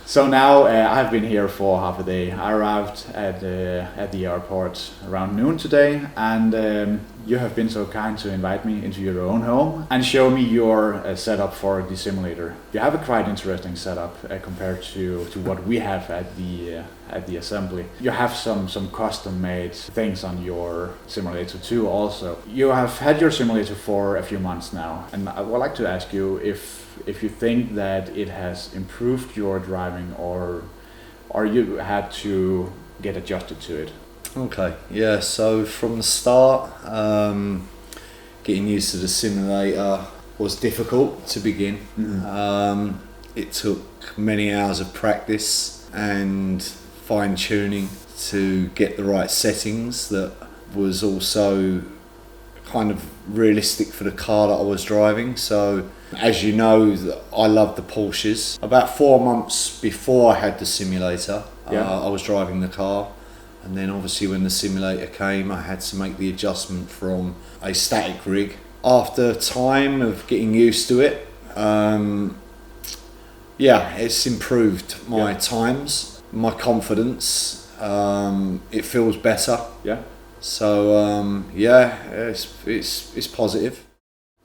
So now I've been here for half a day. I arrived at the airport around noon today, and you have been so kind to invite me into your own home and show me your setup for the simulator. You have a quite interesting setup compared to what we have at the assembly. You have some custom made things on your simulator too. Also, you have had your simulator for a few months now, and I would like to ask you if you think that it has improved your driving, or you had to get adjusted to it. Okay, yeah, so from the start, getting used to the simulator was difficult to begin. Mm-hmm. It took many hours of practice and fine-tuning to get the right settings that was also kind of realistic for the car that I was driving. So as you know, I love the Porsches. About 4 months before I had the simulator, I was driving the car, and then obviously when the simulator came, I had to make the adjustment from a static rig. After time of getting used to it, it's improved my times, my confidence. It feels better. Yeah. So it's positive.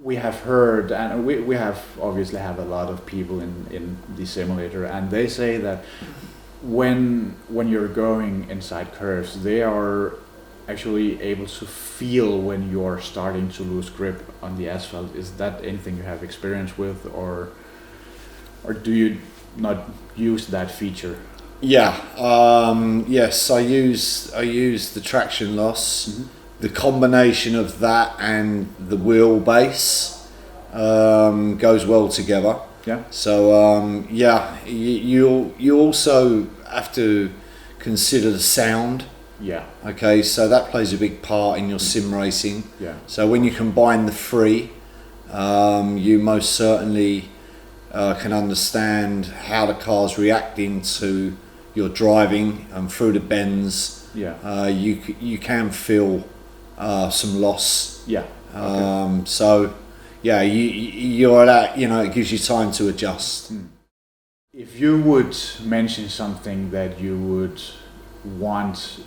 We have heard, and we have obviously have a lot of people in the simulator, and they say that when you're going inside curves, they are actually able to feel when you're starting to lose grip on the asphalt. Is that anything you have experience with, or do you not use that feature? Yeah. Yes, I use the traction loss. Mm-hmm. The combination of that and the wheelbase goes well together. Yeah. So you also have to consider the sound. Yeah. Okay, so that plays a big part in your sim racing. Yeah. So when you combine the three, you most certainly can understand how the car's reacting to your driving through the bends. Yeah. You can feel some loss. Yeah. Okay. So yeah, you're at, it gives you time to adjust. If you would mention something that you would want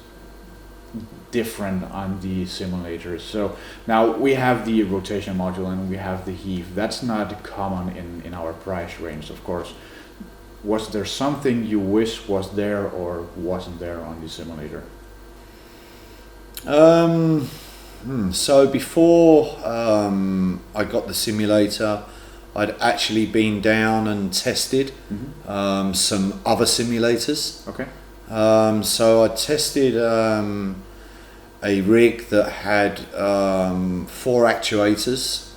different on the simulator. So now we have the rotation module and we have the heave. That's not common in our price range, of course. Was there something you wish was there or wasn't there on the simulator? So before I got the simulator, I'd actually been down and tested some other simulators. Okay. So I tested a rig that had 4 actuators,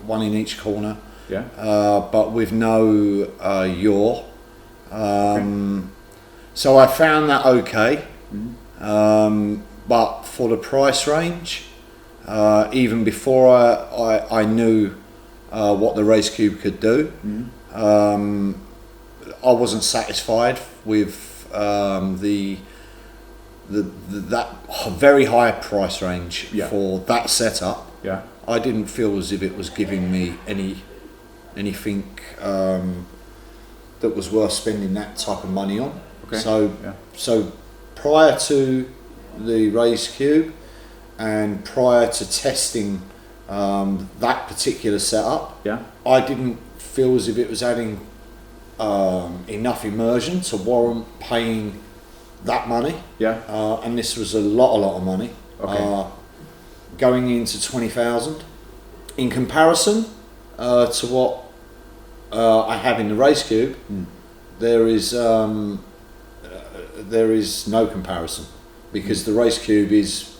one in each corner. Yeah. But with no yaw. Okay. So I found that okay. Mm-hmm. But for the price range, even before I knew what the RacingCUBE could do, I wasn't satisfied with that very high price range for that setup. Yeah. I didn't feel as if it was giving me anything that was worth spending that type of money on. Okay. So prior to the RacingCUBE and prior to testing that particular setup, I didn't feel as if it was adding enough immersion to warrant paying that money. And this was a lot of money. Okay. Going into 20,000. In comparison to what I have in the RacingCUBE, there is no comparison, because the RacingCUBE is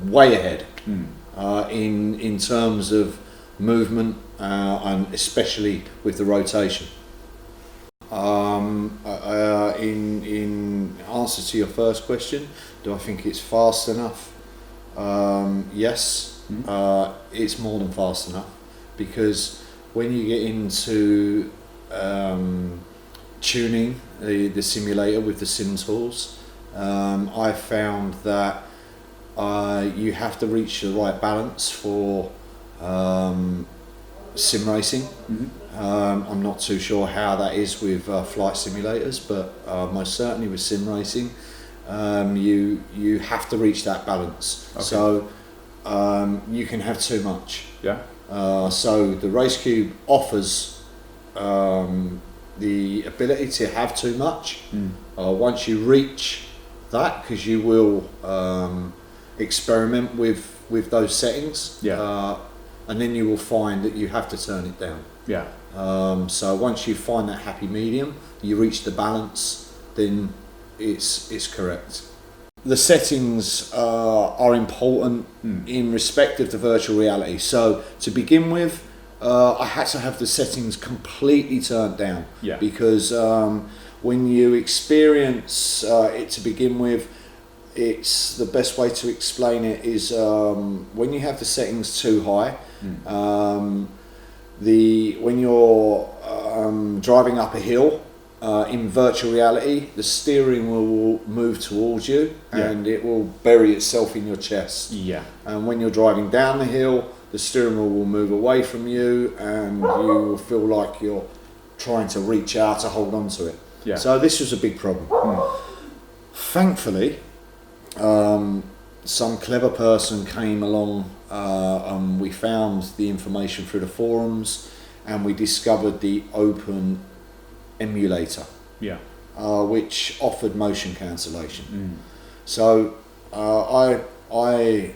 way ahead in terms of movement and especially with the rotation. In answer to your first question, do I think it's fast enough? Yes. It's more than fast enough, because when you get into tuning the simulator with the sim tools, I found that you have to reach the right balance for sim racing. I'm not too sure how that is with flight simulators, but most certainly with sim racing, you have to reach that balance. Okay. So you can have too much. Yeah. So the RacingCUBE offers the ability to have too much. Once you reach that, because you will experiment with those settings, and then you will find that you have to turn it down. Yeah. So once you find that happy medium, you reach the balance, then it's correct. The settings are important in respect of the virtual reality. So to begin with, I had to have the settings completely turned down, because when you experience it to begin with, it's the best way to explain it is when you have the settings too high, when you're driving up a hill in virtual reality, the steering wheel will move towards you and it will bury itself in your chest. Yeah. And when you're driving down the hill, the steering wheel will move away from you and you will feel like you're trying to reach out to hold on to it. Yeah. So this was a big problem. Thankfully, some clever person came along and we found the information through the forums, and we discovered the open emulator, which offered motion cancellation. So I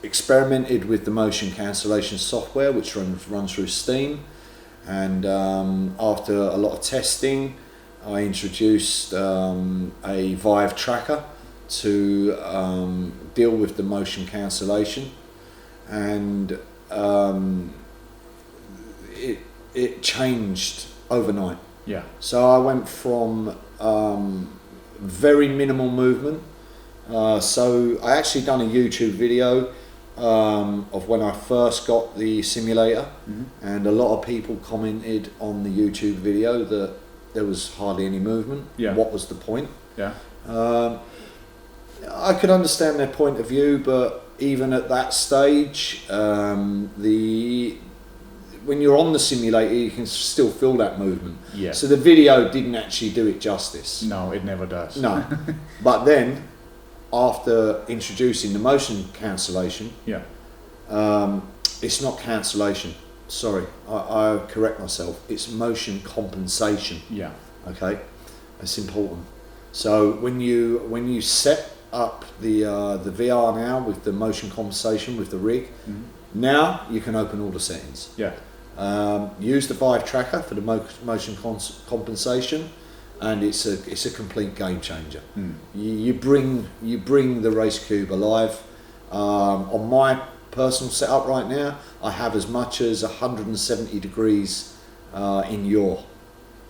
experimented with the motion cancellation software, which runs through Steam, and after a lot of testing, I introduced a Vive tracker to deal with the motion cancellation, and it changed overnight. Yeah. So I went from very minimal movement. So I actually done a YouTube video of when I first got the simulator, and a lot of people commented on the YouTube video that there was hardly any movement. Yeah. What was the point? Yeah. I could understand their point of view, but even at that stage, when you're on the simulator, you can still feel that movement. Yeah. So the video didn't actually do it justice. No, it never does. No. But then, after introducing the motion cancellation, it's not cancellation. Sorry, I correct myself. It's motion compensation. Yeah. Okay, that's important. So when you set up the VR now with the motion compensation with the rig, now you can open all the settings. Yeah. Use the Vive tracker for the motion compensation, and it's a complete game changer. You bring the RacingCUBE alive. On my personal setup right now, I have as much as 170 degrees in yaw,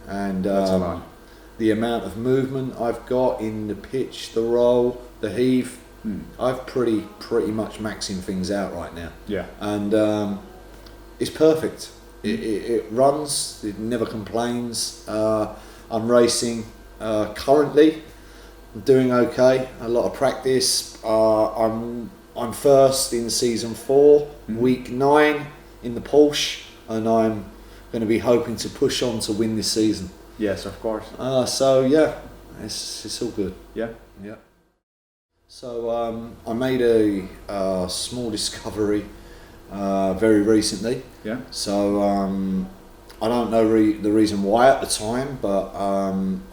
and That's a lot. the amount of movement I've got in the pitch, the roll, the heave, I've pretty much maxing things out right now. Yeah. And it's perfect. It runs. It never complains. I'm racing currently. I'm doing okay. A lot of practice. I'm first in season 4, week 9 in the Porsche, and I'm going to be hoping to push on to win this season. Yes, of course. So yeah, it's all good. Yeah. Yeah. So I made a small discovery very recently. Yeah. So I don't know the reason why at the time, but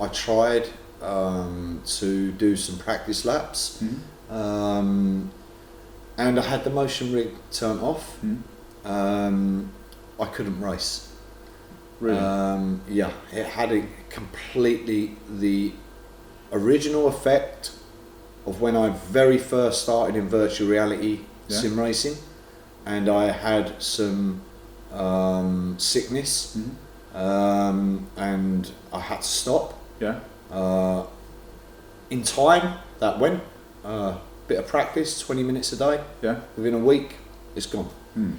I tried to do some practice laps, and I had the motion rig turned off. I couldn't race. Really? Yeah, it had completely the original effect of when I very first started in virtual reality sim racing, and I had some sickness, and I had to stop. Yeah. In time, that went. Bit of practice, 20 minutes a day. Yeah. Within a week, it's gone.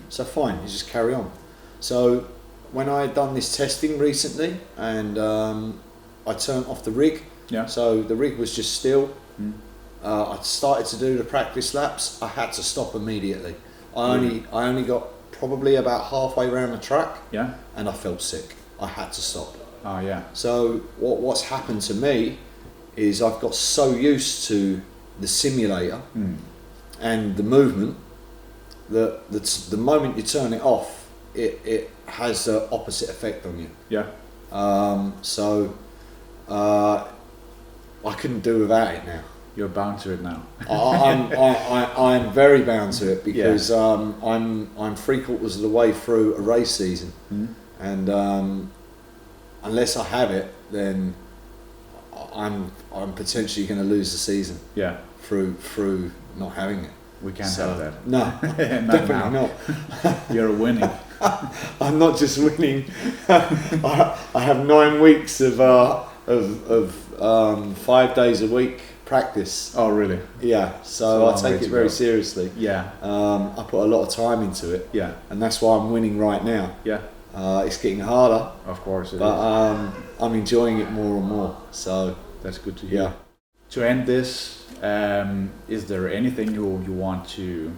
So fine, you just carry on. So when I had done this testing recently, and I turned off the rig, so the rig was just still. I started to do the practice laps. I had to stop immediately. I only got probably about halfway around the track, Yeah. and I felt sick. I had to stop. Oh yeah. So what's happened to me is I've got so used to the simulator and the movement that the moment you turn it off, it has the opposite effect on you. Yeah. I couldn't do without it now. You're bound to it now. I'm very bound to it because I'm 3/4 of the way through a race season, and unless I have it, then I'm potentially going to lose the season. Yeah. Through not having it. We can't have that. No, definitely not. You're winning. I'm not just winning. I have 9 weeks of 5 days a week practice. Oh really? Yeah. So I take it very seriously. Yeah. I put a lot of time into it. Yeah. And that's why I'm winning right now. Yeah. It's getting harder. Of course it is. But I'm enjoying it more and more. So that's good to hear. Yeah. To end this, is there anything you want to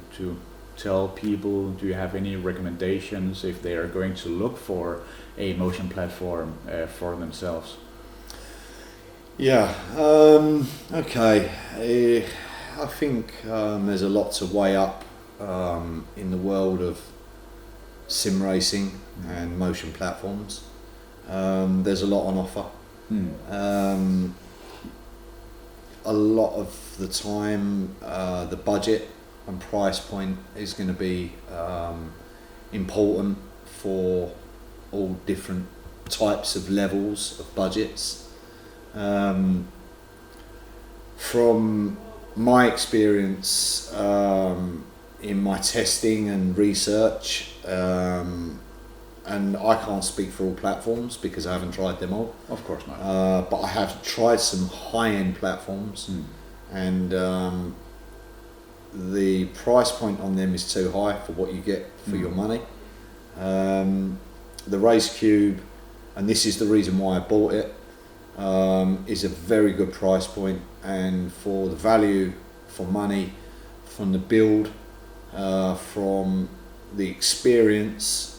tell people? Do you have any recommendations if they are going to look for a motion platform for themselves? Yeah. Okay. I think there's a lot to weigh up in the world of sim racing and motion platforms. There's a lot on offer. A lot of the time, the budget and price point is going to be important for all different types of levels of budgets. From my experience in my testing and research, and I can't speak for all platforms because I haven't tried them all. Of course not. But I have tried some high-end platforms, and the price point on them is too high for what you get for your money. The RacingCUBE, and this is the reason why I bought it, is a very good price point, and for the value for money, from the build, from the experience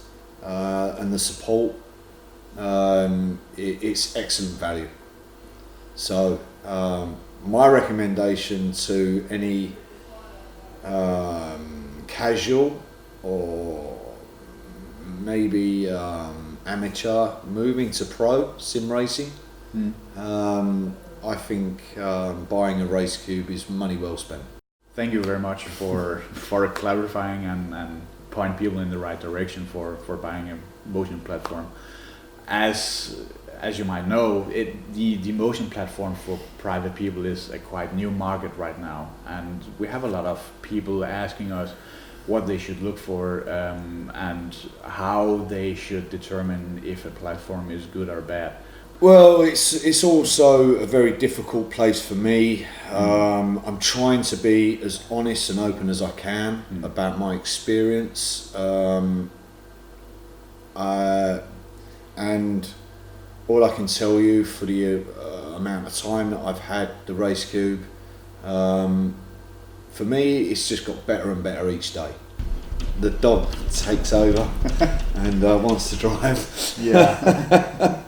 and the support, it's excellent value. So my recommendation to any casual or maybe amateur moving to pro sim racing, I think buying a RacingCUBE is money well spent. Thank you very much for clarifying and point people in the right direction for buying a motion platform. As you might know, the motion platform for private people is a quite new market right now, and we have a lot of people asking us what they should look for and how they should determine if a platform is good or bad. Well, it's also a very difficult place for me. I'm trying to be as honest and open as I can about my experience, and all I can tell you for the amount of time that I've had the RacingCUBE, for me it's just got better and better each day. The dog takes over and wants to drive. Yeah.